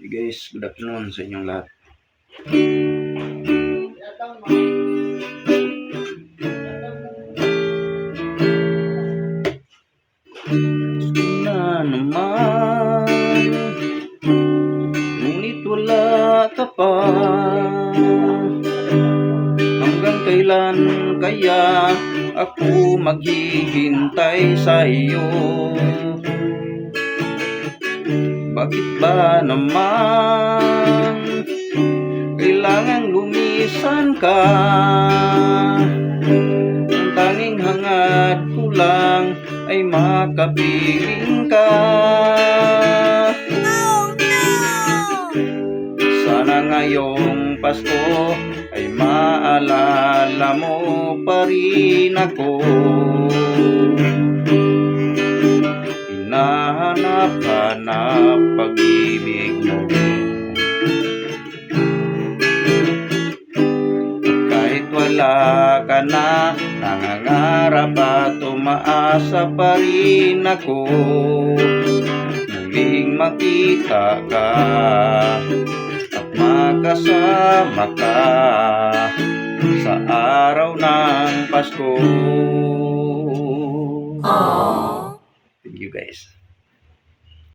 Hey guys, good afternoon sa inyong lahat. Na naman, ngunit wala ka pa. Hanggang kailan kaya ako maghihintay sa iyo? Bakit ba naman kailangang lumisan ka? Ang tanging hangad ko lang ay makapiling ka. Oh no! Sana ngayong Pasko ay maalala mo pa rin ako. Hinahanap-hanap pag-ibig mo. Kahit wala ka na, nangangarap at umaasa pa rin ako. Muling makita ka at makasama ka sa araw ng Pasko. Aww. Thank you guys.